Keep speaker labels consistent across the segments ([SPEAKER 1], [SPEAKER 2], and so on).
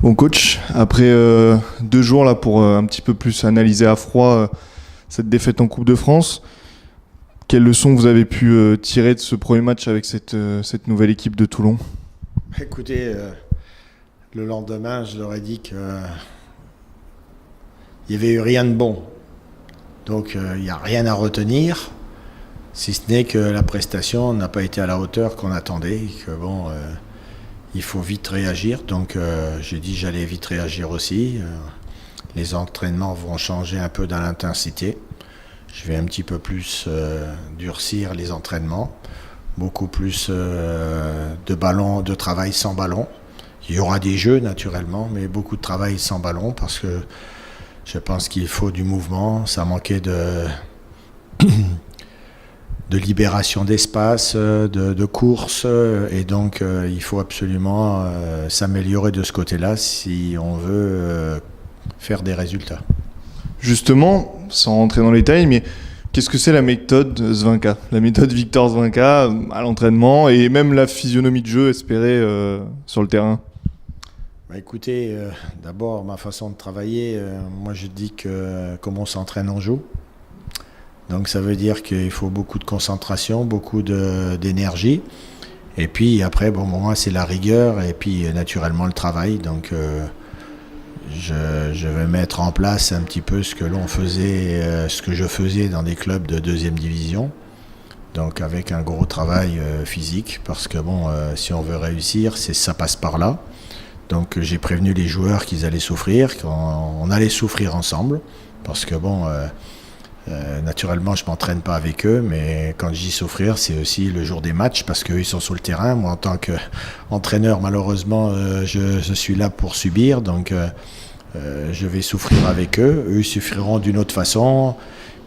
[SPEAKER 1] Bon coach, après 2 jours là pour un petit peu plus analyser à froid cette défaite en Coupe de France, quelles leçons vous avez pu tirer de ce premier match avec cette nouvelle équipe de Toulon ?
[SPEAKER 2] Écoutez, le lendemain, je leur ai dit qu'il n'y avait eu rien de bon. Donc il n'y a rien à retenir, si ce n'est que la prestation n'a pas été à la hauteur qu'on attendait et que il faut vite réagir. Donc j'ai dit que j'allais vite réagir aussi. Les entraînements vont changer un peu dans l'intensité. Je vais un petit peu plus durcir les entraînements. Beaucoup plus de travail sans ballon. Il y aura des jeux naturellement, mais beaucoup de travail sans ballon parce que je pense qu'il faut du mouvement. Ça manquait de libération d'espace, de course, et donc il faut absolument s'améliorer de ce côté-là si on veut faire des résultats.
[SPEAKER 1] Justement, sans rentrer dans les détails, mais qu'est-ce que c'est la méthode Zvinka, la méthode Victor Zvinka à l'entraînement et même la physionomie de jeu espérée sur le terrain ?
[SPEAKER 2] Écoutez, d'abord ma façon de travailler, moi je dis que comme on s'entraîne, on joue. Donc ça veut dire qu'il faut beaucoup de concentration, beaucoup d'énergie. Et puis après, moi c'est la rigueur et puis naturellement le travail. Donc je vais mettre en place un petit peu ce que je faisais dans des clubs de 2e division. Donc avec un gros travail physique parce que si on veut réussir, ça passe par là. Donc j'ai prévenu les joueurs qu'ils allaient souffrir, qu'on allait souffrir ensemble parce que naturellement, je ne m'entraîne pas avec eux, mais quand je dis souffrir, c'est aussi le jour des matchs parce qu'eux, ils sont sur le terrain. Moi, en tant qu'entraîneur, malheureusement, je suis là pour subir, donc je vais souffrir avec eux. Eux, ils souffriront d'une autre façon,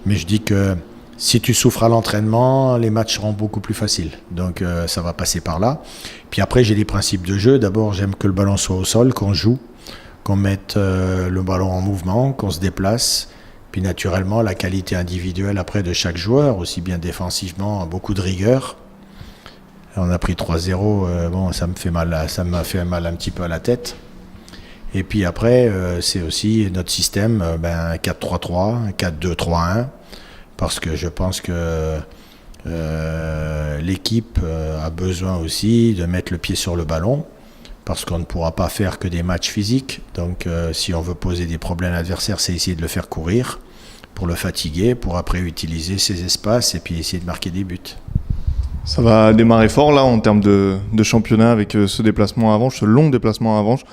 [SPEAKER 2] mais je dis que si tu souffres à l'entraînement, les matchs seront beaucoup plus faciles. Donc ça va passer par là. Puis après, j'ai des principes de jeu. D'abord, j'aime que le ballon soit au sol, qu'on joue, qu'on mette le ballon en mouvement, qu'on se déplace. Puis naturellement, la qualité individuelle après de chaque joueur, aussi bien défensivement, beaucoup de rigueur. On a pris 3-0, ça m'a fait mal un petit peu à la tête. Et puis après, c'est aussi notre système, 4-3-3, 4-2-3-1, parce que je pense que l'équipe a besoin aussi de mettre le pied sur le ballon, parce qu'on ne pourra pas faire que des matchs physiques. Donc si on veut poser des problèmes à l'adversaire, c'est essayer de le faire courir pour le fatiguer, pour après utiliser ses espaces et puis essayer de marquer des buts.
[SPEAKER 1] Ça va démarrer fort là en termes de championnat avec ce déplacement à Avenches, ce long déplacement à Avenches.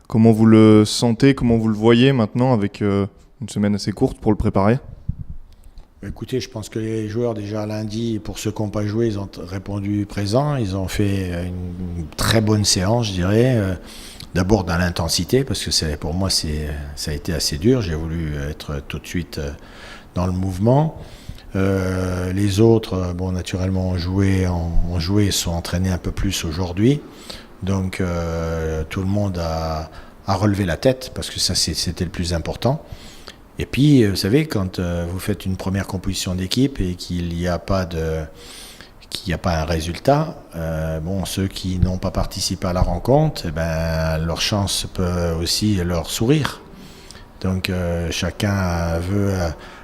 [SPEAKER 1] Comment vous le sentez, comment vous le voyez maintenant avec une semaine assez courte pour le préparer ?
[SPEAKER 2] Écoutez, je pense que les joueurs déjà lundi, pour ceux qui n'ont pas joué, ils ont répondu présent. Ils ont fait une très bonne séance, je dirais. D'abord dans l'intensité, parce que pour moi ça a été assez dur. J'ai voulu être tout de suite dans le mouvement. Les autres, naturellement, ont joué, sont entraînés un peu plus aujourd'hui. Donc tout le monde a relevé la tête, parce que ça c'était le plus important. Et puis, vous savez, quand vous faites une première composition d'équipe et qu'il n'y a pas un résultat, ceux qui n'ont pas participé à la rencontre, leur chance peut aussi leur sourire. Donc, chacun veut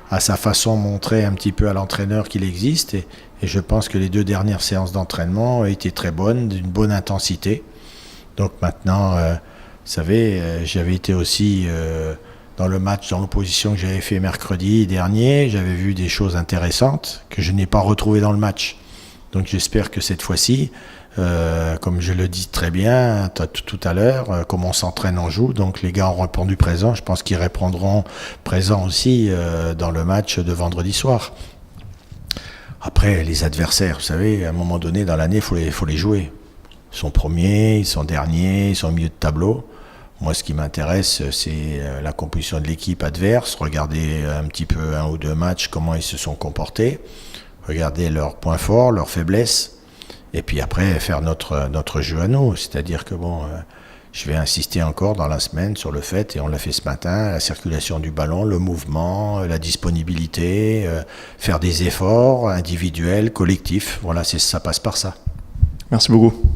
[SPEAKER 2] à sa façon montrer un petit peu à l'entraîneur qu'il existe. Et je pense que les 2 dernières séances d'entraînement ont été très bonnes, d'une bonne intensité. Donc maintenant, vous savez, j'avais été aussi... dans le match, dans l'opposition que j'avais fait mercredi dernier, j'avais vu des choses intéressantes que je n'ai pas retrouvées dans le match. Donc j'espère que cette fois-ci, comme je le dis très bien tout à l'heure, comme on s'entraîne, on joue. Donc les gars ont répondu présent. Je pense qu'ils répondront présent aussi dans le match de vendredi soir. Après, les adversaires, vous savez, à un moment donné dans l'année, il faut les jouer. Ils sont premiers, ils sont derniers, ils sont au milieu de tableau. Moi, ce qui m'intéresse, c'est la composition de l'équipe adverse, regarder un petit peu 1 ou 2 matchs, comment ils se sont comportés, regarder leurs points forts, leurs faiblesses, et puis après faire notre jeu à nous. C'est-à-dire que je vais insister encore dans la semaine sur le fait, et on l'a fait ce matin, la circulation du ballon, le mouvement, la disponibilité, faire des efforts individuels, collectifs. Voilà, ça passe par ça.
[SPEAKER 1] Merci beaucoup.